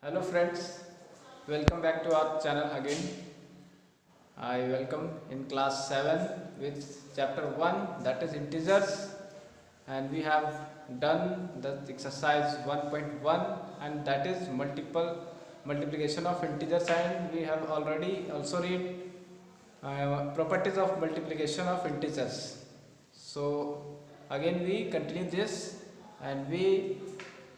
Hello friends, welcome back to our channel again. I welcome in class 7 with chapter 1, that is integers, and we have done the exercise 1.1 and that is multiplication of integers, and we have already also read properties of multiplication of integers. So again we continue this and we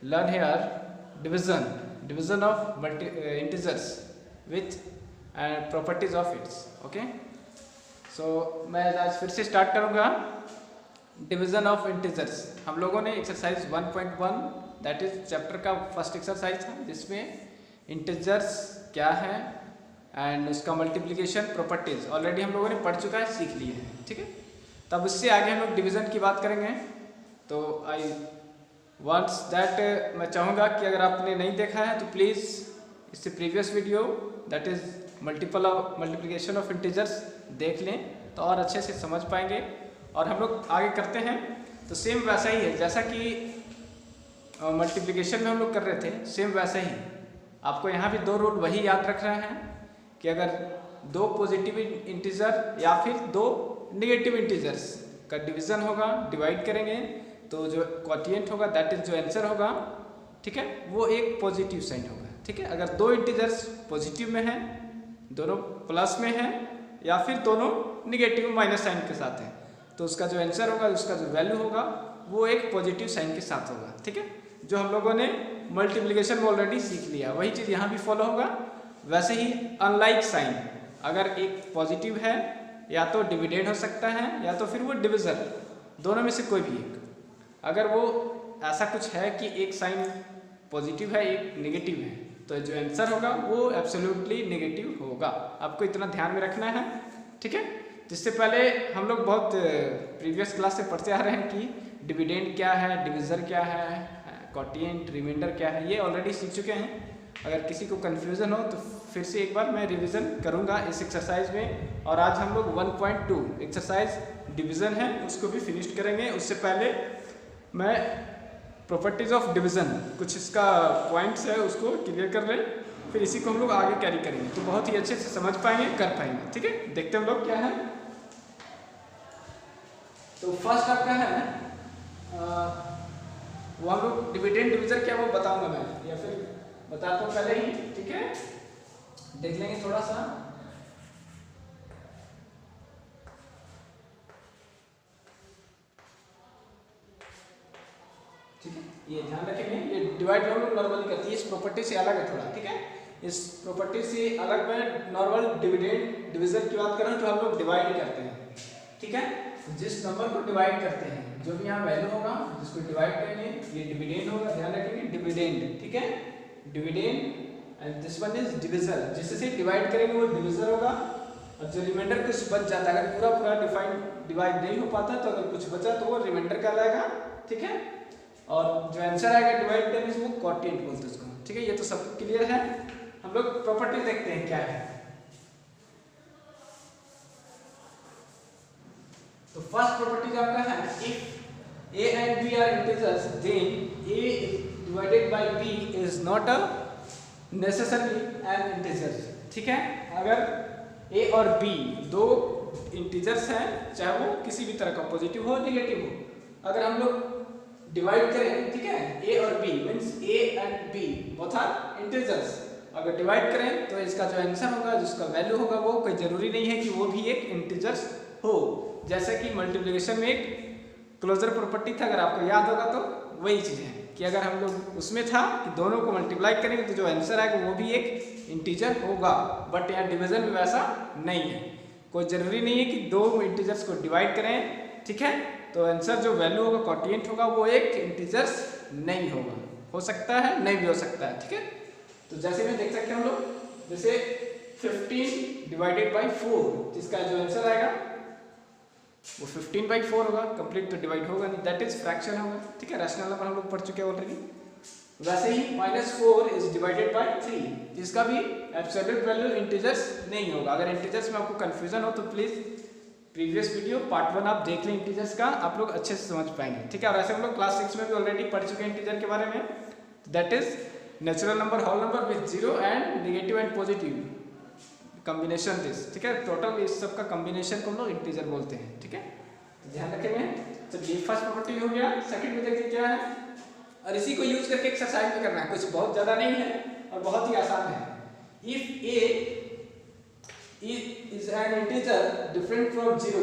learn here division of integers with properties of its. Okay, so मैं आज फिर से start करूँगा division of integers. हम लोगों ने exercise 1.1 that is chapter का first exercise था जिसमें इंटीजर्स क्या है एंड उसका मल्टीप्लिकेशन प्रॉपर्टीज ऑलरेडी हम लोगों ने पढ़ चुका है, सीख लिए हैं. ठीक है, तब उससे आगे हम लोग डिवीज़न की बात करेंगे. तो आई वॉन्ट्स दैट मैं चाहूँगा कि अगर आपने नहीं देखा है तो प्लीज़ इससे previous video that is multiplication of integers देख लें तो और अच्छे से समझ पाएंगे. और हम लोग आगे करते हैं तो सेम वैसा ही है जैसा कि मल्टीप्लिकेशन में हम लोग कर रहे थे, सेम वैसा ही आपको यहाँ भी दो रूल वही याद रख रहे हैं कि अगर दो पॉजिटिव इंटीजर या फिर दो नेगेटिव इंटीजर्स का डिवीज़न होगा, डिवाइड करेंगे तो जो क्वोटिएंट होगा दैट इज जो आंसर होगा, ठीक है, वो एक पॉजिटिव साइन होगा. ठीक है, अगर दो इंटीजर्स पॉजिटिव में हैं, दोनों प्लस में हैं या फिर दोनों निगेटिव माइनस साइन के साथ हैं तो उसका जो आंसर होगा, उसका जो वैल्यू होगा वो एक पॉजिटिव साइन के साथ होगा. ठीक है, जो हम लोगों ने मल्टीप्लिकेशन में ऑलरेडी सीख लिया वही चीज़ यहाँ भी फॉलो होगा. वैसे ही अनलाइक साइन, अगर एक पॉजिटिव है या तो डिविडेंड हो सकता है या तो फिर वो डिविजन, दोनों में से कोई भी एक. अगर वो ऐसा कुछ है कि एक साइन पॉजिटिव है एक नेगेटिव है तो जो आंसर होगा वो एब्सोल्युटली नेगेटिव होगा. आपको इतना ध्यान में रखना है. ठीक है, जिससे पहले हम लोग बहुत प्रीवियस क्लास से पढ़ते आ रहे हैं कि डिविडेंड क्या है, डिविजर क्या है, क्वोटिएंट, रिमाइंडर क्या है, ये ऑलरेडी सीख चुके हैं. अगर किसी को कन्फ्यूज़न हो तो फिर से एक बार मैं रिवीजन करूँगा इस एक्सरसाइज में. और आज हम लोग 1.2 एक्सरसाइज डिवीज़न है उसको भी फिनिश करेंगे. उससे पहले मैं प्रॉपर्टीज ऑफ डिवीज़न कुछ इसका पॉइंट्स है उसको क्लियर कर लें, फिर इसी को हम लोग आगे कैरी करेंगे तो बहुत ही अच्छे से समझ पाएंगे, कर पाएंगे. ठीक है, देखते हैं हम लोग क्या है. तो फर्स्ट आपका है वो हम लोग डिविडेंड डिविजन क्या वो बताऊंगा मैं या फिर बताता हूँ पहले ही. ठीक है, देख लेंगे थोड़ा सा. ठीक है, ये ध्यान रखेंगे, ये डिवाइड हम लोग नॉर्मली करती है, इस प्रॉपर्टी से अलग है थोड़ा. ठीक है, इस प्रॉपर्टी से अलग मैं नॉर्मल डिविडेंड डिवीजन की बात कर रहा हूँ तो हम लोग डिवाइड करते हैं. ठीक है, जिस नंबर को डिवाइड करते हैं जो भी यहाँ वैल्यू होगा जिसको डिवाइड करेंगे ये डिविडेंड होगा. ध्यान रखेंगे डिविडेंड. ठीक है, dividend and this one is divisor, जिससे डिवाइड करेंगे वो डिविजर होगा. और जो रिमाइंडर कुछ बच जाता है, अगर पूरा डिवाइड नहीं हो पाता तो अगर कुछ बचा तो वो रिमाइंडर कहलाएगा. ठीक है, और जो आंसर आएगा डिवाइड करने से वो क्वोटिएंट बोलते हैं उसको. ठीक है, ये तो सब क्लियर है. हम लोग प्रॉपर्टी देखते हैं क्या है. तो फर्स्ट प्रॉपर्टी आपका है if a and b are integers then a divided by b is not a necessarily an integer. ठीक है, अगर a और b दो इंटीजर्स हैं चाहे वो किसी भी तरह का पॉजिटिव हो नेगेटिव हो, अगर हम लोग डिवाइड करें, ठीक है, a और b means a and b both are integers, अगर डिवाइड करें तो इसका जो आंसर होगा जिसका वैल्यू होगा वो कोई जरूरी नहीं है कि वो भी एक इंटीजर्स हो. जैसे कि मल्टीप्लिकेशन में एक क्लोजर प्रॉपर्टी था, अगर आपको याद होगा तो वही चीज़ है कि अगर हम लोग उसमें था कि दोनों को मल्टीप्लाई करेंगे तो जो आंसर आएगा वो भी एक इंटीजर होगा. बट यहाँ डिवीजन में वैसा नहीं है, कोई ज़रूरी नहीं है कि दो इंटीजर्स को डिवाइड करें. ठीक है, तो आंसर जो वैल्यू होगा क्वोटिएंट होगा वो एक इंटीजर्स नहीं होगा, हो सकता है नहीं भी हो सकता है. ठीक है, तो जैसे में देख सकते हैं हम लोग, जैसे 15 डिवाइडेड बाई 4 जिसका जो आंसर आएगा वो 15/4 होगा. कंप्लीट तो डिवाइड होगा नहीं, दैट इज फ्रैक्शन होगा. ठीक है, रैशनल नंबर हम लोग पढ़ चुके हैं ऑलरेडी. वैसे ही -4 इज डिवाइडेड बाय 3 जिसका भी एब्सोल्यूट वैल्यू इंटीजर्स नहीं होगा. अगर इंटीजर्स में आपको कंफ्यूजन हो तो प्लीज प्रीवियस वीडियो पार्ट 1 आप देख लें इंटीजर्स का, आप लोग अच्छे से समझ पाएंगे. ठीक है, और ऐसे हम लोग क्लास 6 में भी ऑलरेडी पढ़ चुके हैं इंटीजर के बारे में. That is natural number whole number with zero and negative and positive combination this, ठीक है। टोटल इस सब का कॉम्बिनेशन को हम लोग इंटीजर बोलते हैं, ठीक है। तो ध्यान रखेंगे। चलिए फर्स्ट प्रॉपर्टी हो गया। सेकंड में देखिए क्या है, और इसी को यूज करके एक्सरसाइज में करना है, कुछ बहुत ज्यादा नहीं है और बहुत ही आसान है। If A is an integer different from zero,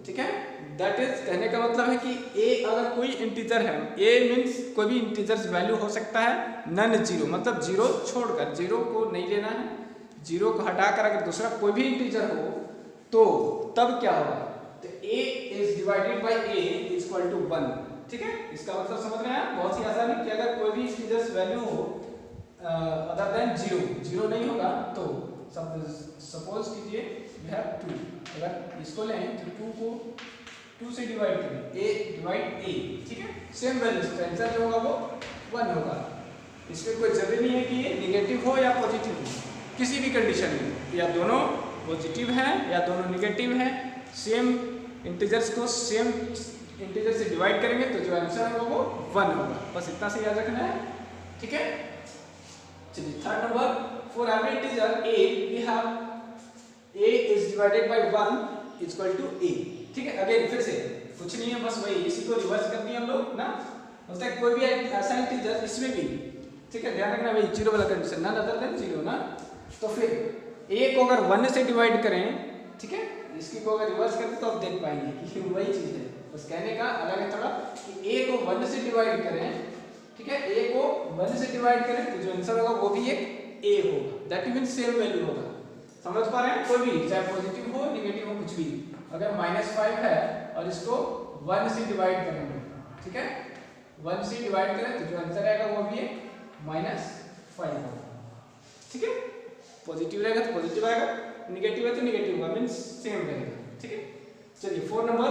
ठीक है, दैट इज कहने का मतलब है कि ए अगर कोई इंटीजर है, ए मीन्स कोई भी इंटीजर वैल्यू हो सकता है नन जीरो, मतलब जीरो छोड़कर, जीरो को नहीं लेना है, जीरो को हटाकर अगर दूसरा कोई भी इंटीजर हो तो तब क्या होगा, तो a is divided by a is equal to 1, ठीक है। इसका मतलब समझ रहे हैं, बहुत ही आसान है कि अगर कोई भी इंटीजर्स वैल्यू हो अदर देन जीरो, जीरो नहीं होगा तो सपोज कीजिए वी हैव 2, अगर इसको लें तो 2 को 2 से डिवाइड करें, a डिवाइड a, ठीक है, सेम वैल्यू, तो आंसर जो होगा वो 1 होगा। इसमें कोई जरूरी नहीं है कि ये नेगेटिव हो या पॉजिटिव हो, किसी भी कंडीशन में या दोनों पॉजिटिव हैं या दोनों नेगेटिव हैं, सेम इंटीजर्स को सेम इंटीजर से डिवाइड करेंगे तो जो आंसर होगा वो 1 होगा। बस इतना से याद रखना है, ठीक है। चलिए third number, for every integer a we have a is divided by 1 is equal to a, ठीक है। अगेन फिर से कुछ नहीं है, बस वही इसी को रिवर्स कर दिए हम लोग ना, बोलते हैं कोई भी ऐसा इंटीजर इसमें भी, ठीक है, ध्यान रखना वही जीरो वाला condition, none other than zero ना, तो फिर a को अगर 1 से डिवाइड करें, ठीक है, इसकी को अगर रिवर्स करते तो आप देख पाएंगे कि वही चीज है, बस कहने का अलग है थोड़ा कि a को 1 से डिवाइड करें, ठीक है, a को 1 से डिवाइड करें तो जो आंसर होगा वो भी एक a होगा, दैट मींस सेम वैल्यू होगा। समझ पा रहे हैं, कोई भी चाहे पॉजिटिव हो नेगेटिव हो कुछ भी, अगर -5 है और इसको 1 से डिवाइड करेंगे, ठीक है, 1 से डिवाइड करें तो जो आंसर आएगा वो भी एक -5 होगा, ठीक है। पॉजिटिव रहेगा तो पॉजिटिव आएगा, नेगेटिव है तो नेगेटिव होगा, मींस सेम रहेगा, ठीक है। चलिए 4 number,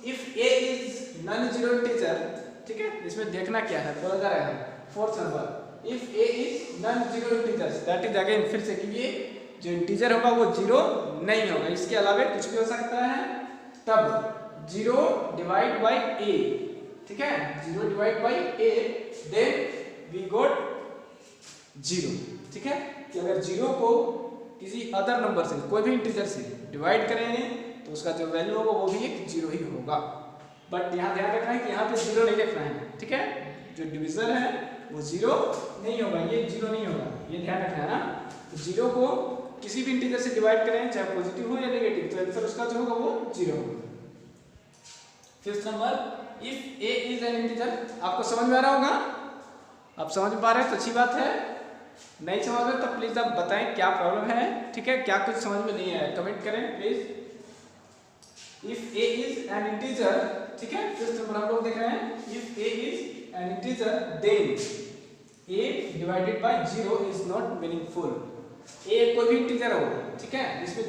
if a is non zero integer, ठीक है, इसमें देखना क्या है, बोला जा रहा है 4th number, if a is non zero integer, that is again फिर से कि ये जो इंटीजर होगा वो जीरो नहीं होगा, इसके अलावा कुछ भी हो सकता है, तब 0 डिवाइड बाय a, ठीक है, 0 divide by a, then we got 0, ठीक है, कि अगर 0 को किसी अदर नंबर से, कोई भी इंटीजर से डिवाइड करेंगे तो उसका जो वैल्यू होगा वो भी एक 0 ही होगा। बट यहाँ ध्यान रखना है कि यहाँ पे 0 नहीं लिखना है, ठीक है, जो डिवीजन है वो 0 नहीं होगा, ये 0 नहीं होगा, ये ध्यान रखना है ना। तो 0 को किसी भी इंटीजर से डिवाइड करें, चाहे पॉजिटिव हो या नेगेटिव, तो आंसर उसका जो होगा वो 0 होगा। 5th number, if a is an integer, आपको समझ में आ रहा होगा, आप समझ में पा रहे हैं तो अच्छी बात है, नहीं समझ में तो प्लीज आप बताएं क्या प्रॉब्लम है, ठीक है, क्या कुछ समझ में नहीं आया कमेंट करें please. If a is an integer, ठीक है, 5th नंबर हम लोग देख रहे हैं, if a is an integer then a divided by 0 is not meaningful. a कोई भी इंटीजर हो, ठीक है, इसमें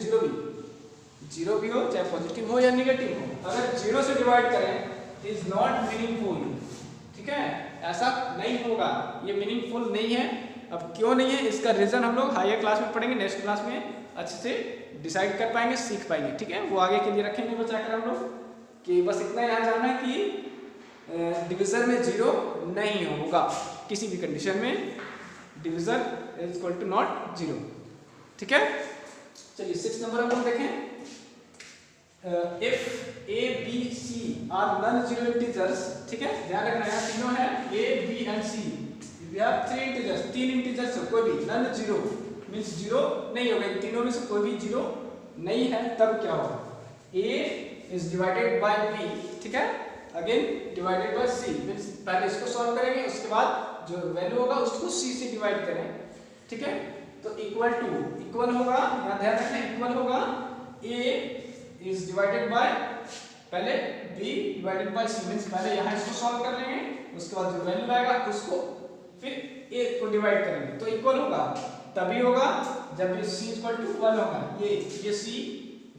0 भी हो, चाहे पॉजिटिव हो या नेगेटिव हो, अगर 0 से डिवाइड करें इज नॉट मीनिंगफुल, ठीक है, ऐसा नहीं होगा, ये मीनिंगफुल नहीं है। अब क्यों नहीं है, इसका रीजन हम लोग हायर क्लास में पढ़ेंगे, नेक्स्ट क्लास में अच्छे से डिसाइड कर पाएंगे, सीख पाएंगे, ठीक है, वो आगे के लिए रखेंगे बचा कर हम लोग, कि बस इतना यहाँ जानना है कि डिवीजन में 0 नहीं होगा, किसी भी कंडीशन में division is equal to not 0, ठीक है। चलिए 6 नंबर हम लोग देखें, if a b c are non zero integers, ठीक है, ध्यान रखना है तीनों है a b and c, we have 3 integers, 3 integers कोई भी नॉन जीरो मींस 0 नहीं होगा, इन तीनों में से कोई भी 0 नहीं है, तब क्या होगा, a is divided bye b, ठीक है, again divided by c, means पहले इसको सॉल्व करेंगे, उसके बाद जो वैल्यू होगा उसको c से डिवाइड करें, ठीक है, तो इक्वल होगा, यहाँ ध्यान रखना इक्वल होगा, a इज डिवाइडेड बाय पहले b divided by c, means पहले यहाँ इसको सॉल्व कर लेंगे, उसके बाद जो वैल्यू आएगा उसको फिर a को डिवाइड करेंगे, तो इक्वल होगा तभी होगा जब ये c इक्वल टू 1 होगा, ये c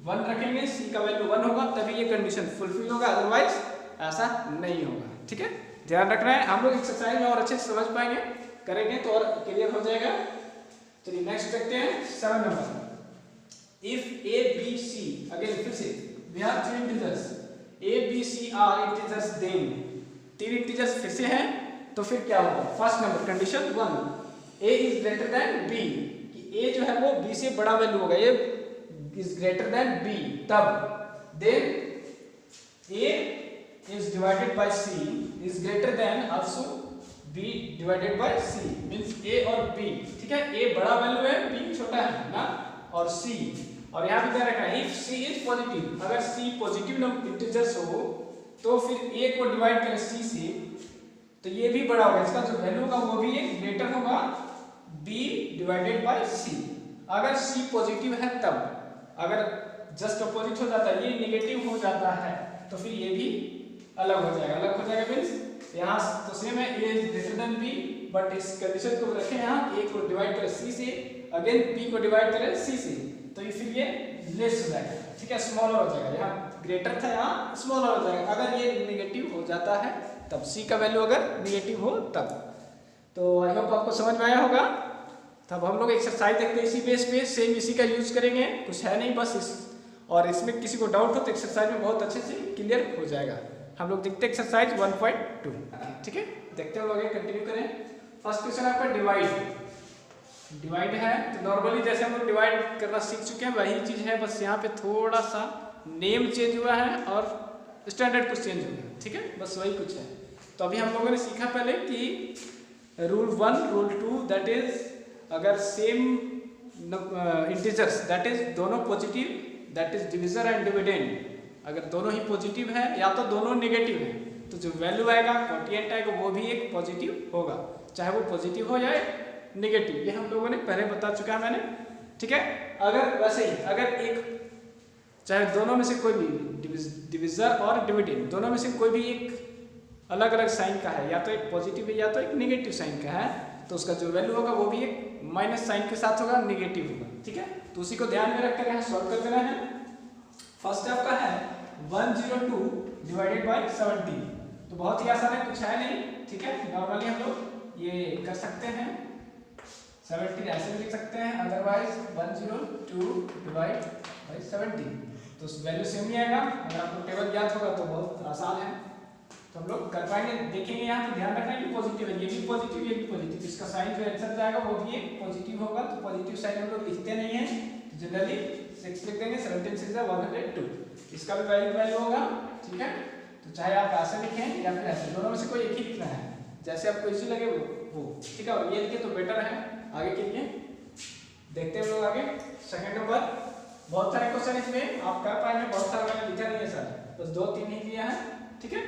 1 रखेंगे, c का वैल्यू 1 होगा, तभी ये कंडीशन फुलफिल होगा, अदरवाइज ऐसा नहीं होगा, ठीक है, ध्यान रखना है। हम लोग एक्सरसाइज में और अच्छे से समझ पाएंगे, करेंगे तो और क्लियर हो जाएगा। चलिए नेक्स्ट देखते हैं 7 number, if a b c, again फिर से we have 3 integers, a b c are integers, then 3 integers फिर से हैं, तो फिर क्या होगा, first number condition 1, a is greater than b, कि ए जो है वो बी से बड़ा वैल्यू होगा, A is greater than B, तब then A is divided by C is greater than also B divided by C, means A और B, ठीक है, ए बड़ा वैल्यू है, बी छोटा है ना, और सी, और यहाँ पे क्या रखना है, इफ सी इज पॉजिटिव, अगर सी पॉजिटिव इंटीजर्स हो तो फिर ए को डिवाइड करें सी से, तो ये भी बड़ा होगा, इसका जो वैल्यू होगा वो भी एक ग्रेटर होगा b डिवाइडेड बाय c। अगर c पॉजिटिव है तब, अगर जस्ट अपोजिट हो जाता है, ये नेगेटिव हो जाता है, तो फिर ये भी अलग हो जाएगा, अलग हो जाएगा मींस यहाँ तो सेम है, a is greater then b, but इस कंडीशन को रखें यहाँ, a को डिवाइड करें c से, अगेन b को डिवाइड करें c से, तो ये फिर ये लेस हो जाएगा, ठीक है, स्मॉलर हो जाएगा, यहाँ ग्रेटर था यहाँ स्मॉलर हो जाएगा, अगर ये नेगेटिव हो जाता है तब c का वैल्यू अगर नेगेटिव हो तब। तो आई होप आपको समझ में आया होगा। तब हम लोग एक्सरसाइज देखते हैं इसी बेस पे, सेम इसी का यूज करेंगे, कुछ है नहीं बस इस, और इसमें किसी को डाउट हो तो एक्सरसाइज में बहुत अच्छे से क्लियर हो जाएगा। हम लोग देखते हैं एक्सरसाइज 1.2, ठीक है, देखते हैं, लोग कंटिन्यू करें। फर्स्ट क्वेश्चन आपका डिवाइड है, तो नॉर्मली जैसे हम लोग डिवाइड करना सीख चुके हैं वही चीज है, बस यहाँ पे थोड़ा सा नेम चेंज हुआ है और स्टैंडर्ड कुछ चेंज हो गया, ठीक है, बस वही कुछ है। तो अभी हम लोगों ने सीखा पहले कि रूल 1 रूल 2 दैट इज अगर सेम इंटीजर्स दैट इज दोनों positive, that is divisor and dividend, अगर दोनों ही पॉजिटिव है या तो दोनों नेगेटिव है, तो जो वैल्यू आएगा क्वोटिएंट आएगा वो भी एक पॉजिटिव होगा, चाहे वो पॉजिटिव हो जाए नेगेटिव, ये हम लोगों ने पहले बता चुका है मैंने, ठीक है। अगर वैसे ही अगर एक चाहे दोनों में से कोई भी डिविजर और डिविडेंड दोनों में से कोई भी एक अलग अलग साइन का है, या तो एक पॉजिटिव है या तो एक नेगेटिव साइन का है, तो उसका जो वैल्यू होगा वो भी एक माइनस साइन के साथ होगा, नेगेटिव होगा, ठीक है। तो उसी को ध्यान में रखकर यहाँ सॉल्व कर देना है। फर्स्ट आपका है 102 डिवाइडेड बाय 70, तो बहुत ही आसान है, कुछ है नहीं, ठीक है, नॉर्मली हम लोग ये कर सकते हैं, 70 ऐसे भी लिख सकते हैं, अदरवाइज 102 डिवाइड बाय 70, तो वैल्यू सेम ही आएगा। अगर आपको टेबल याद होगा तो बहुत आसान है, तो हम लोग कर पाएंगे। देखेंगे यहाँ पे ध्यान रखना कि पॉजिटिव है, ये भी पॉजिटिव ये भी पॉजिटिव, इसका साइन जो आंसर जाएगा वो भी एक पॉजिटिव होगा, तो पॉजिटिव साइन हम लोग लिखते नहीं है, जनरली 6 लिख देंगे, 17 6 is 102, इसका भी वैल्यू होगा, ठीक है। तो चाहे आप ऐसे लिखें या फिर ऐसे, दोनों में से कोई एक ही लिखना है, जैसे आपको इजी लगे वो, ठीक है, और ये लिखे तो बेटर है आगे के लिए। देखते हैं लोग आगे सेकंड नंबर, बहुत सारे क्वेश्चन इसमें आप कर पाएंगे, बहुत सारा मैंने लिखा नहीं है सर, बस 2-3 ही दिया है, ठीक है।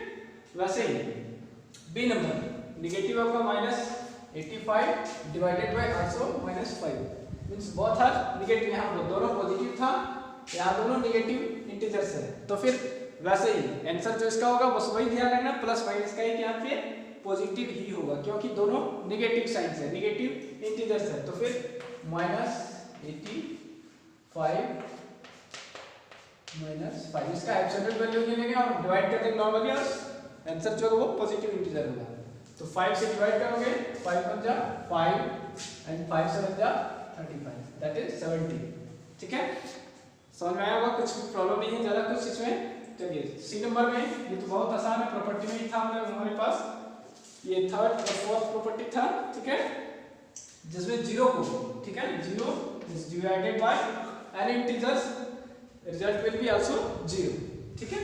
वैसे ही बी नंबर नेगेटिव आपका -85 divided by also -5, means both are negative, यहाँ दोनों पॉजिटिव था, यहाँ दोनों नेगेटिव इंटीजर्स है, तो फिर वैसे ही आंसर जो इसका होगा बस वही ध्यान रखना, प्लस माइनस का ही यहाँ पे पॉजिटिव ही होगा, क्योंकि दोनों नेगेटिव साइंस है, नेगेटिव इंटीजर्स है, तो फिर -85 इसका एब्सोल्यूट वैल्यू ले लेंगे और डिवाइड कर देंगे नॉर्मली, और आंसर जो होगा वो पॉजिटिव इंटीजर होगा, तो 5 से डिवाइड करोगे, 5 × 5 एंड 5 × 7 = 35, दैट इज 70, ठीक है। समझ में आया होगा, कुछ प्रॉब्लम नहीं है ज़्यादा कुछ इसमें। चलिए सी नंबर में, ये तो बहुत आसान है, प्रॉपर्टी में ही था हमारे पास, ये थर्ड और फोर्थ प्रॉपर्टी था, ठीक है, जिसमें 0 को, ठीक है, 0 is divided by any integers, result will be also 0, ठीक है,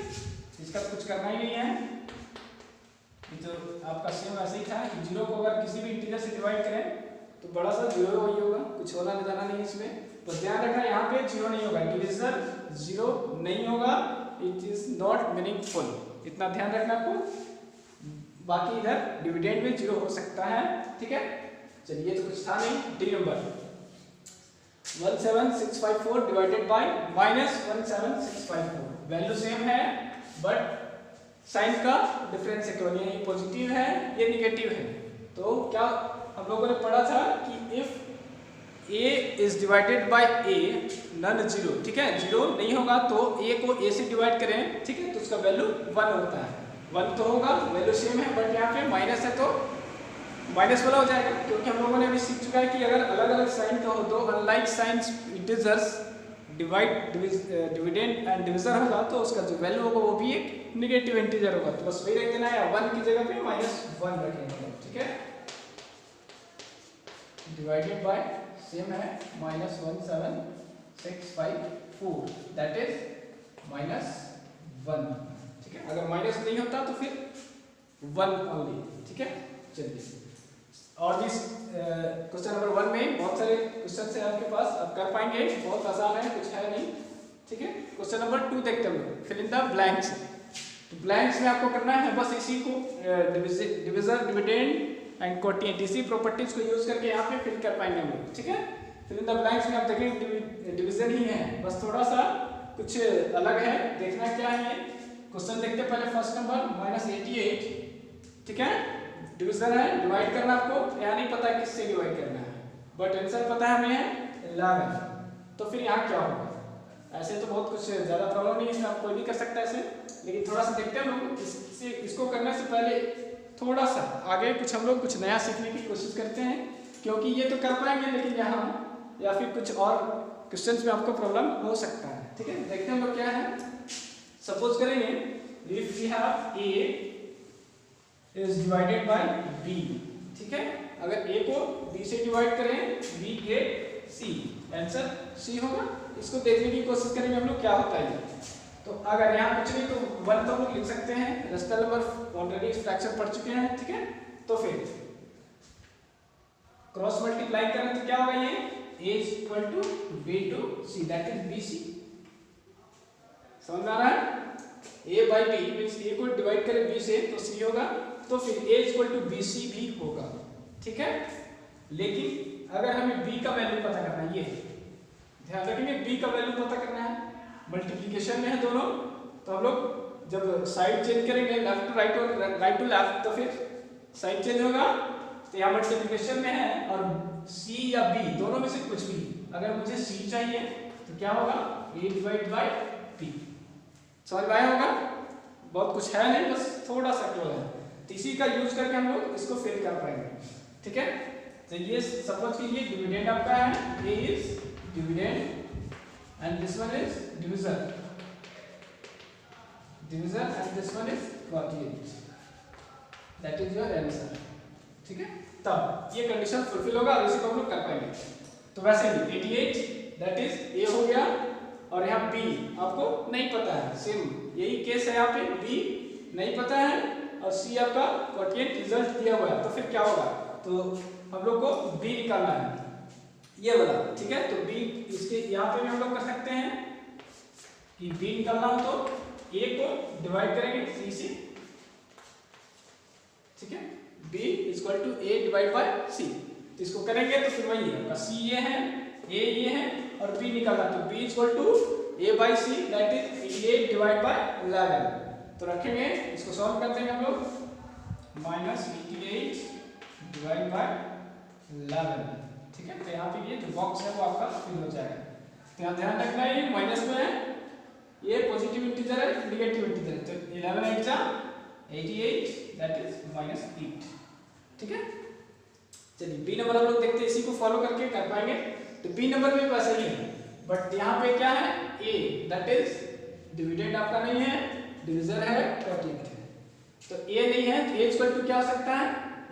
इसका कुछ करना ही नहीं है, ये तो आपका सेम ऐसे ही था कि 0 को अगर किसी भी इंटीजर से डिवाइड करें तो बड़ा सा 0 वही होगा, कुछ होना नहीं जाना नहीं इसमें, तो ध्यान रखना यहाँ पे 0 नहीं होगा, डिविजन 0 नहीं होगा, इट इज नॉट मीनिंगफुल, इतना ध्यान रखना आपको। बाकी इधर डिविडेंड में 0 हो सकता है, ठीक है। चलिए तो कुछ था नहीं। D number 17654 divided by -17654, value same है बट साइन का डिफरेंस है, केवल ये पॉजिटिव है ये निगेटिव है। तो क्या हम लोगों ने पढ़ा था कि if a is divided by a none 0, ठीक है, 0 नहीं होगा तो a को a से डिवाइड करें, ठीक है, तो उसका वैल्यू 1 होता है, 1 तो होगा, वैल्यू सेम है, बट यहाँ पे माइनस है तो माइनस वाला हो जाएगा, क्योंकि हम लोगों ने अभी सीख चुका है कि अगर अलग अलग साइन का हो, दो unlike signs integers dividend and divisor होगा, तो उसका जो वैल्यू होगा वो भी एक नेगेटिव इंटीजर होगा, तो बस वही रख देना है, 1 की जगह पे -1 रखेंगे, ठीक है। डिवाइडेड बाय सेम है -17654, दैट इज -1। ठीक है, अगर माइनस नहीं होता तो फिर 1 ओनली। ठीक है, चलिए और इस क्वेश्चन नंबर 1 में बहुत सारे क्वेश्चन है आपके पास, आप कर पाएंगे, बहुत आसान है, कुछ है नहीं। ठीक है, क्वेश्चन नंबर 2 देखते हैं हम लोग, फिल इन द ब्लैंक्स। तो ब्लैंक्स में आपको करना है बस इसी को डिविजन, डिविडेंड एंड कोटिएंट, इसी प्रॉपर्टीज को यूज करके यहाँ पे फिल कर पाएंगे हम लोग। ठीक है, फिल इन द ब्लैंक्स में आप देखेंगे डिवीजन ही है, बस थोड़ा सा कुछ अलग है, देखना क्या है। क्वेश्चन देखते हैं पहले फर्स्ट नंबर -88। ठीक है, डिवीजन है, डिवाइड करना आपको यहाँ नहीं पता किससे डिवाइड करना है, बट आंसर पता है हमें 11। तो फिर यहाँ क्या होगा, ऐसे तो बहुत कुछ ज्यादा प्रॉब्लम नहीं है इसमें, आप कोई भी कर सकता है ऐसे, लेकिन थोड़ा सा देखते हैं हम लोग इसको करने से पहले थोड़ा सा आगे कुछ हम लोग कुछ नया सीखने की कोशिश करते हैं, क्योंकि ये तो कर पाएंगे लेकिन यहाँ या फिर कुछ और क्वेश्चंस में आपको प्रॉब्लम हो सकता है। ठीक है, देखते हैं हम लोग क्या है। सपोज करेंगे if we have a is divided by b। ठीक है, अगर a को b से डिवाइड करें, b a c, answer c होगा। इसको देखने की कोशिश करेंगे हम लोग क्या होता है। तो अगर यहाँ कुछ नहीं तो 1 तो हम लोग लिख सकते हैं, रेशनल नंबर ऑलरेडी फ्रैक्शन पढ़ चुके हैं। ठीक है, तो फिर क्रॉस मल्टीप्लाई करें तो क्या होगा, ये a is equal to b to c, that is bc। समझ में आ रहा है, a by b means a को डिवाइड करें b से तो c होगा, तो फिर a is equal to bc भी होगा। ठीक है, लेकिन अगर हमें b का वैल्यू पता करना है, ये ध्यान रखेंगे b का वैल्यू पता करना है, मल्टीप्लिकेशन में है दोनों, तो हम लोग जब साइड चेंज करेंगे लेफ्ट टू राइट और राइट टू लेफ्ट तो फिर साइड चेंज होगा। तो यहाँ मल्टीप्लिकेशन में है और c या b दोनों में से कुछ भी, अगर मुझे c चाहिए तो क्या होगा, a डिवाइड बाय b। समझ में आया होगा, बहुत कुछ है नहीं, बस थोड़ा सा केवल है, तो इसी का यूज करके हम लोग इसको फिल कर पाएंगे। ठीक है, तो ये सपोज कीजिए डिविडेंड आपका है, a is dividend and this one is divisor and this one is quotient, that is your answer। ठीक है, तब ये कंडीशन फुलफिल होगा और इसी को हम लोग कर पाएंगे। तो वैसे ही 88 दैट इज a हो गया, और यहाँ b आपको नहीं पता है, सेम यही केस है, यहाँ पे b नहीं पता है और c आपका क्वोटिएंट रिजल्ट दिया हुआ है, तो फिर क्या होगा, तो हम लोग को b निकालना है, ये वाला। ठीक है, तो b इसके यहाँ पे भी हम लोग कर सकते हैं कि b निकालना हो तो a को डिवाइड करेंगे c से। ठीक है, b equal to a divide by c, तो इसको करेंगे तो फिर वही है, c ये है, a ये है और b निकालना, तो b equal to a by c that is 88 divide by 11। तो रखेंगे, इसको सॉल्व कर देंगे हम लोग, -88 डिवाइड बाय 11। ठीक है, तो यहाँ पे ये जो बॉक्स है वो आपका फिल हो जाएगा। तो यहाँ ध्यान रखना है, ये माइनस में है, ये पॉजिटिव इंटीजर है, नेगेटिव इंटीजर है, तो 11 8 जा 88 दैट इज -8। ठीक है, चलिए बी नंबर हम लोग देखते हैं, इसी को फॉलो करके कर पाएंगे। तो बी नंबर भी वैसा ही है, बट यहाँ पे क्या है, a दैट इज डिविडेंड आपका नहीं है, डिविजन है, क्वोटिएंट है। तो a नहीं है तो a इक्वल टू क्या हो सकता है,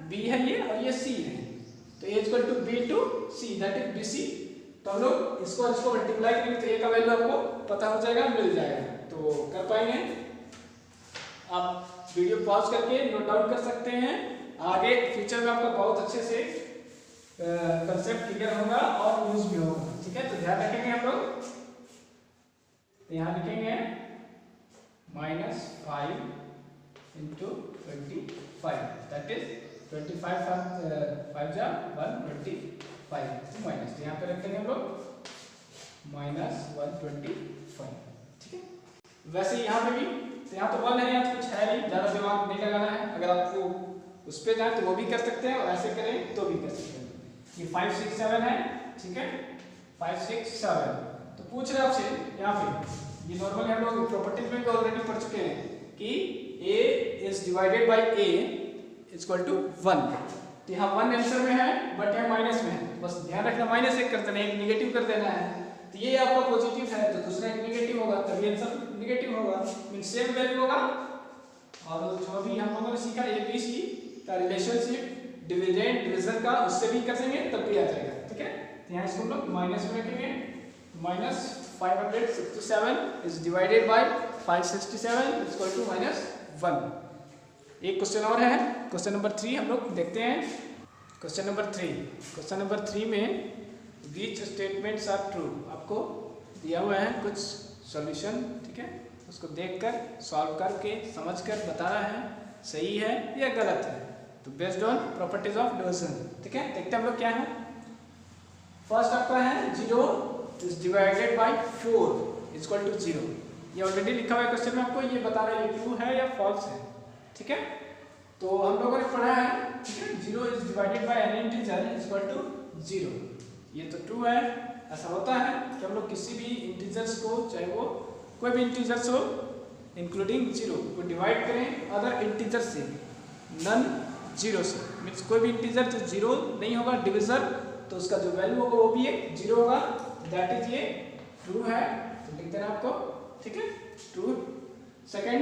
b है ये और ये c है, तो a equal to b to c that is bc। तो हम लोग इसको मल्टीप्लाई करेंगे तो a का वैल्यू आपको पता हो जाएगा, मिल जाएगा, तो कर पाएंगे। आप वीडियो पॉज करके नोट डाउन कर सकते हैं, आगे फ्यूचर में आपका बहुत अच्छे से कंसेप्ट क्लियर होगा और यूज भी होगा। ठीक है, तो ध्यान रखेंगे हम लोग, तो यहाँ लिखेंगे -5 into 25 दैट इज 25 5 जा 125, तो माइनस, तो यहाँ पे रखेंगे हम लोग -125। ठीक है, वैसे यहाँ पे भी, तो यहाँ तो 1 है, यहाँ तो कुछ है नहीं, ज़्यादा दिमाग नहीं लगाना है, अगर आपको उस पर जाए तो वो भी कर सकते हैं और ऐसे करें तो भी कर सकते हैं। ये 5 6 7 है। ठीक है, 5 6 7, तो पूछ रहे आपसे यहाँ पे, ये नॉर्मली हम लोग प्रॉपर्टीज में भी ऑलरेडी पढ़ चुके हैं कि a is divided by a equal to 1। तो यहाँ 1 आंसर में है बट यहाँ माइनस में है, बस ध्यान रखना, -1 कर देना है, एक निगेटिव कर देना है, तो ये आपका पॉजिटिव है तो दूसरा एक निगेटिव होगा, तभी आंसर निगेटिव होगा, मीन सेम वैल्यू होगा। और जो भी हम लोगों ने सीखा ABC का रिलेशनशिप डिवीजन का उससे भी करेंगे तब भी आ जाएगा, ठीक है। तो यहाँ इसको हम लोग माइनस में रखेंगे, minus 567 is divided by 567 is equal to -1। एक क्वेश्चन और है, क्वेश्चन नंबर 3 हम लोग देखते हैं। क्वेश्चन नंबर 3 में विच स्टेटमेंट्स आर ट्रू, आपको दिया हुआ है कुछ सॉल्यूशन, ठीक है। उसको देखकर सॉल्व करके समझकर बताना है सही है या गलत है। तो based on properties of division, ठीक है। देखते हैं हम लोग क्या है। फर्स्ट आपका है 0 is divided by 4 is equal to 0। ये ऑलरेडी लिखा हुआ है क्वेश्चन में, आपको ये बता रहा है ये ट्रू है या फॉल्स है, ठीक है। तो हम लोगों ने पढ़ा है, ठीक है, 0 is divided by any integer is equal to 0। ये तो ट्रू है। ऐसा होता है कि हम लोग किसी भी इंटीजर्स को, चाहे वो कोई भी इंटीजर्स हो इंक्लूडिंग 0 को डिवाइड करें अदर इंटीजर से, नन 0 से, मीन्स कोई भी इंटीजर जो 0 नहीं होगा डिविजर, तो उसका जो वैल्यू होगा वो भी एक 0 होगा। दैट इज ये ट्रू है, तो लिख देना आपको, ठीक है, ट्रू। सेकंड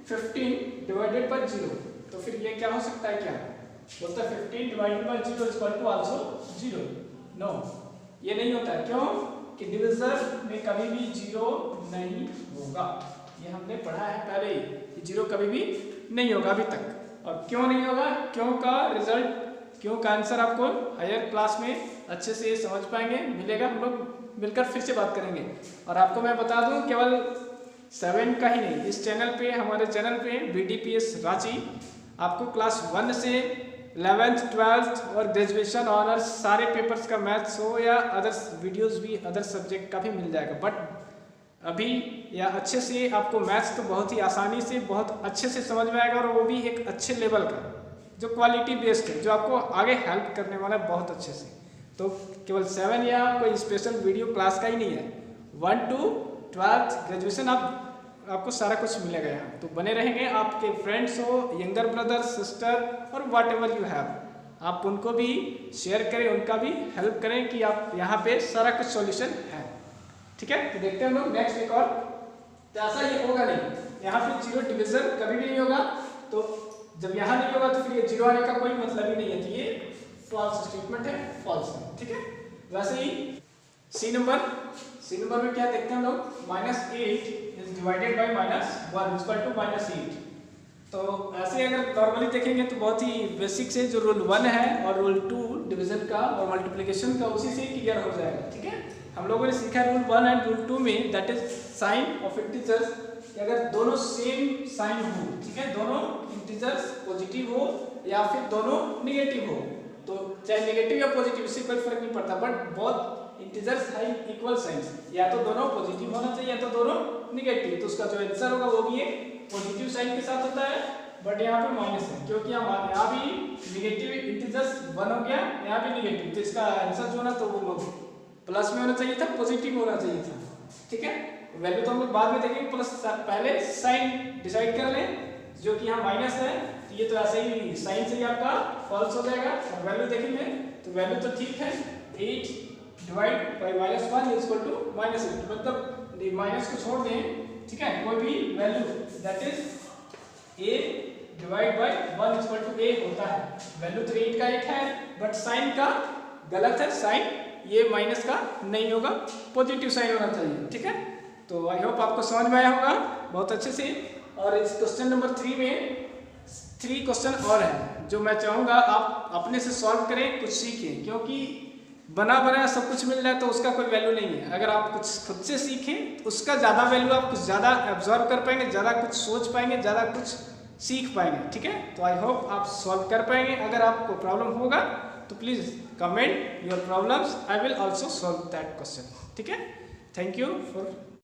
15 डिवाइडेड बाय 0, तो फिर ये क्या हो सकता है, क्या बोलता है 15 divided by 0 is equal to also 0। No, ये नहीं होता है। क्यों? कि डिविजर में कभी भी 0 नहीं होगा। ये हमने पढ़ा है पहले ही कि 0 कभी भी नहीं होगा अभी तक। और क्यों नहीं होगा, क्यों का रिजल्ट, क्यों का आंसर आपको हायर क्लास में अच्छे से समझ पाएंगे, मिलेगा। हम लोग मिलकर फिर से बात करेंगे। और आपको मैं बता दूं, केवल 7 का ही नहीं, इस चैनल पे, हमारे चैनल पे BDPS रांची आपको क्लास 1 से 11th 12th और ग्रेजुएशन ऑनर्स सारे पेपर्स का मैथ्स हो या अदर्स वीडियोस भी अदर सब्जेक्ट का भी मिल जाएगा। बट अभी या अच्छे से आपको मैथ्स तो बहुत ही आसानी से, बहुत अच्छे से समझ में आएगा, और वो भी एक अच्छे लेवल का जो क्वालिटी बेस्ड है, जो आपको आगे हेल्प करने वाला है बहुत अच्छे से। तो केवल 7 या कोई स्पेशल वीडियो क्लास का ही नहीं है, 1 to 12th ग्रेजुएशन आपको सारा कुछ मिलेगा यहाँ। तो बने रहेंगे, आपके फ्रेंड्स हो, यंगर ब्रदर सिस्टर और व्हाट एवर यू हैव, आप उनको भी शेयर करें, उनका भी हेल्प करें कि आप यहाँ पे सारा कुछ सॉल्यूशन है, ठीक है। तो देखते हैं हम लोग नेक्स्ट एक और। तो ऐसा ये होगा नहीं, यहाँ पे 0 डिविजन कभी भी नहीं होगा। तो जब यहाँ नहीं होगा तो फिर ये 0 आने का कोई मतलब ही नहीं है, तो ये फॉल्स स्टेटमेंट है, फॉल्स है, ठीक है। वैसे ही सी नंबर में क्या देखते हैं हम लोग, -8 is divided by -1 is equal to -8। तो ऐसे अगर नॉर्मली देखेंगे तो बहुत ही बेसिक से जो रूल 1 है और रूल 2 डिवीजन का और मल्टीप्लिकेशन का, उसी से क्लियर हो जाएगा, ठीक है। हम लोगों ने सीखा रूल 1 एंड रूल 2 में, that is sine of integers, अगर दोनों सेम साइन हो, ठीक है, दोनों इंटीजर्स पॉजिटिव हो या फिर दोनों निगेटिव हो, तो चाहे नेगेटिव या पॉजिटिव इससे कोई फर्क नहीं पड़ता, बट बहुत इंटीजर्स है इक्वल साइंस, या तो दोनों पॉजिटिव होना चाहिए या तो दोनों निगेटिव, तो उसका जो आंसर होगा वो भी एक पॉजिटिव साइन के साथ होता है। बट यहाँ पे माइनस है, क्योंकि यहाँ भी निगेटिव इंटीजर्स 1 हो गया, यहाँ भी निगेटिव, तो इसका आंसर जो ना तो वो प्लस में होना चाहिए था, पॉजिटिव होना चाहिए था, ठीक है। वैल्यू तो हम लोग बाद में देखेंगे, प्लस पहले साइन डिसाइड कर लें, जो कि यहाँ माइनस है, तो ये तो ऐसे ही साइन से ही आपका फॉल्स हो जाएगा। और वैल्यू देखेंगे तो वैल्यू तो ठीक है, 8 divide by -1 is equal to -8, मतलब माइनस को छोड़ दें, ठीक है, कोई भी value that is a divide by 1 is equal to a होता है। वैल्यू तो 8 का 8 है, बट साइन का गलत है, साइन ये माइनस का नहीं होगा, पॉजिटिव साइन होना चाहिए, ठीक है। तो आई होप आपको समझ में आया होगा बहुत अच्छे से। और इस क्वेश्चन नंबर 3 में 3 क्वेश्चन और है जो मैं चाहूँगा आप अपने से सॉल्व करें, कुछ सीखें, क्योंकि बना बनाया सब कुछ मिल जाए तो उसका कोई वैल्यू नहीं है। अगर आप कुछ खुद से सीखें तो उसका ज़्यादा वैल्यू, आप कुछ ज़्यादा एब्जॉर्व कर पाएंगे, ज़्यादा कुछ सोच पाएंगे, ज़्यादा कुछ सीख पाएंगे, ठीक है। तो आई होप आप सॉल्व कर पाएंगे। अगर आपको प्रॉब्लम होगा तो please comment your problems, I will also solve that question, ठीक है। Thank you for